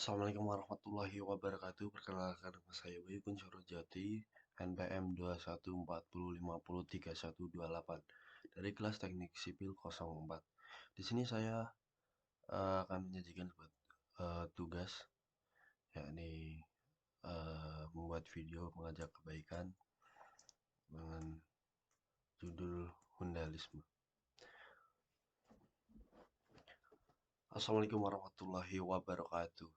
Assalamualaikum warahmatullahi wabarakatuh. Perkenalkan nama saya Bayu Kunchorojati, NPM 2140503128 dari kelas Teknik Sipil 04. Di sini saya akan menyajikan tugas, yakni membuat video mengajak kebaikan dengan judul Hundalisme. Assalamualaikum warahmatullahi wabarakatuh.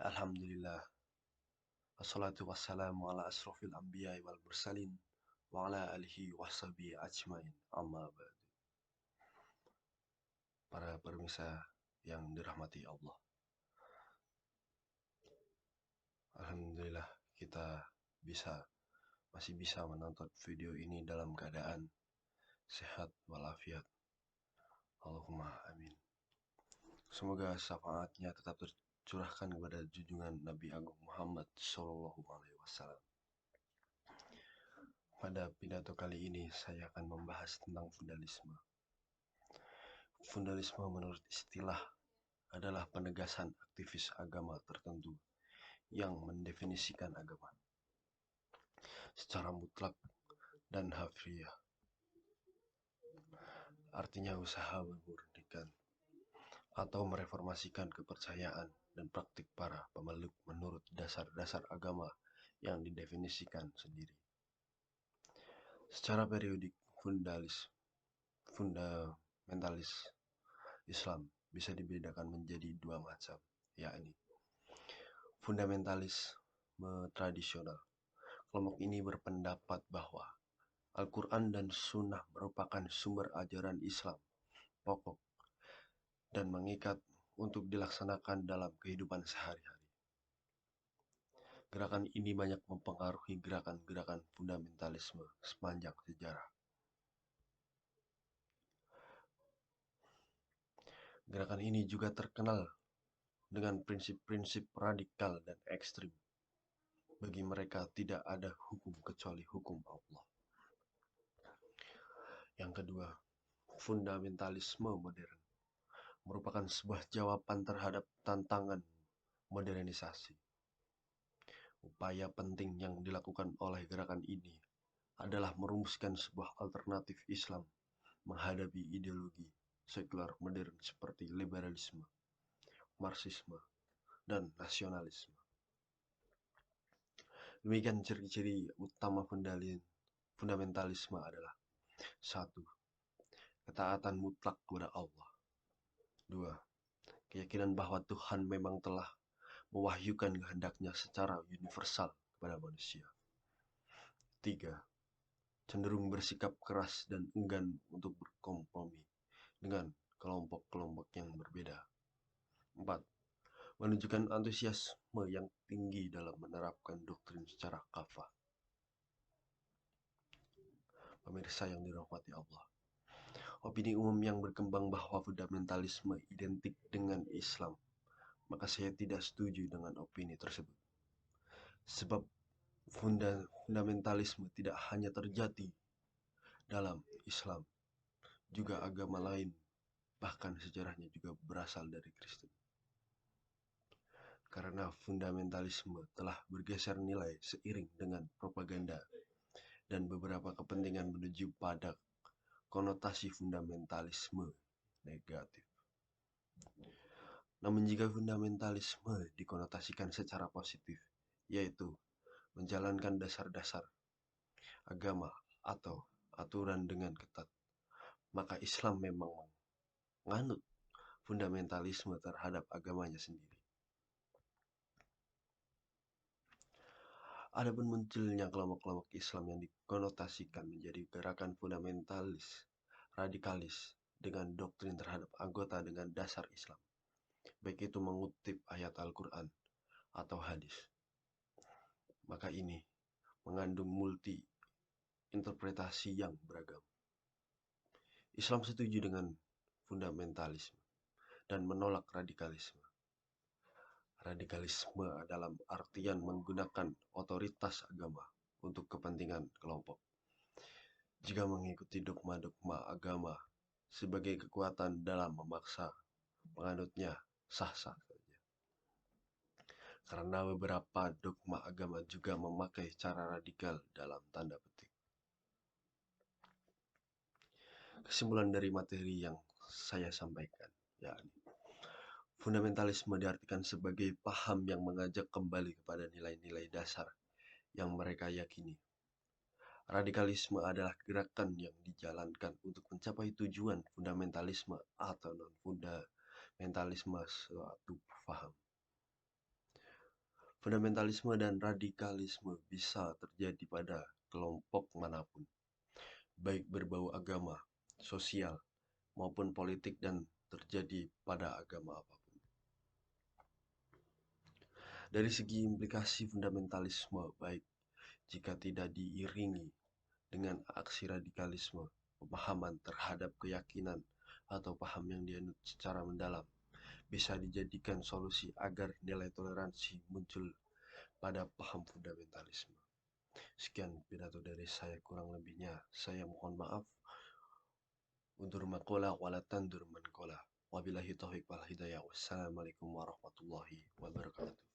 Alhamdulillah. Assalatu wassalamu ala asrofil anbiya wal mursalin wa ala alihi washabihi ajmain, amma ba'du. Para pemirsa yang dirahmati Allah, alhamdulillah kita masih bisa menonton video ini dalam keadaan sehat walafiat. Allahumma amin. Semoga syafaatnya tetap tercurahkan kepada junjungan Nabi Agung Muhammad Shallallahu Alaihi Wasallam. Pada pidato kali ini saya akan membahas tentang fundalisme. Fundalisme menurut istilah adalah penegasan aktivis agama tertentu yang mendefinisikan agama secara mutlak dan harfiah. Artinya usaha memurnikan atau mereformasikan kepercayaan dan praktik para pemeluk menurut dasar-dasar agama yang didefinisikan sendiri. Secara periodik, fundamentalis Islam bisa dibedakan menjadi dua macam, yakni fundamentalisme tradisional. Kelompok ini berpendapat bahwa Al-Quran dan Sunnah merupakan sumber ajaran Islam pokok dan mengikat untuk dilaksanakan dalam kehidupan sehari-hari. Gerakan ini banyak mempengaruhi gerakan-gerakan fundamentalisme sepanjang sejarah. Gerakan ini juga terkenal dengan prinsip-prinsip radikal dan ekstrim. Bagi mereka tidak ada hukum kecuali hukum Allah. Yang kedua, fundamentalisme modern merupakan sebuah jawaban terhadap tantangan modernisasi. Upaya penting yang dilakukan oleh gerakan ini adalah merumuskan sebuah alternatif Islam menghadapi ideologi sekular modern seperti liberalisme, marxisme, dan nasionalisme. Demikian ciri-ciri utama fundamentalisme adalah: 1. Ketaatan mutlak kepada Allah. 2. Keyakinan bahwa Tuhan memang telah mewahyukan kehendaknya secara universal kepada manusia. 3. Cenderung bersikap keras dan enggan untuk berkompromi dengan kelompok-kelompok yang berbeda. 4. Menunjukkan antusiasme yang tinggi dalam menerapkan doktrin secara kafah. Pemirsa yang dirahmati Allah, opini umum yang berkembang bahwa fundamentalisme identik dengan Islam, maka saya tidak setuju dengan opini tersebut. Sebab fundamentalisme tidak hanya terjadi dalam Islam, juga agama lain, bahkan sejarahnya juga berasal dari Kristen. Karena fundamentalisme telah bergeser nilai seiring dengan propaganda dan beberapa kepentingan menuju pada konotasi fundamentalisme negatif. Namun jika fundamentalisme dikonotasikan secara positif, yaitu menjalankan dasar-dasar agama atau aturan dengan ketat, maka Islam memang menganut fundamentalisme terhadap agamanya sendiri. Adapun munculnya kelompok-kelompok Islam yang dikonotasikan menjadi gerakan fundamentalis, radikalis dengan doktrin terhadap anggota dengan dasar Islam, baik itu mengutip ayat Al-Quran atau hadis, maka ini mengandung multi interpretasi yang beragam. Islam setuju dengan fundamentalisme dan menolak radikalisme. Radikalisme dalam artian menggunakan otoritas agama untuk kepentingan kelompok. Jika mengikuti dogma-dogma agama sebagai kekuatan dalam memaksa penganutnya, sah-sah saja. karena beberapa dogma agama juga memakai cara radikal dalam tanda petik. Kesimpulan dari materi yang saya sampaikan, yakni fundamentalisme diartikan sebagai paham yang mengajak kembali kepada nilai-nilai dasar yang mereka yakini. Radikalisme adalah gerakan yang dijalankan untuk mencapai tujuan fundamentalisme atau non-fundamentalisme suatu paham. Fundamentalisme dan radikalisme bisa terjadi pada kelompok manapun, baik berbau agama, sosial, maupun politik dan terjadi pada agama apapun. Dari segi implikasi fundamentalisme baik jika tidak diiringi dengan aksi radikalisme, pemahaman terhadap keyakinan atau paham yang dianut secara mendalam, bisa dijadikan solusi agar nilai toleransi muncul pada paham fundamentalisme. Sekian pidato dari saya, kurang lebihnya saya mohon maaf. Undur makola wala tandur mankola. Wabillahi taufiq wal hidayah. Wassalamualaikum warahmatullahi wabarakatuh.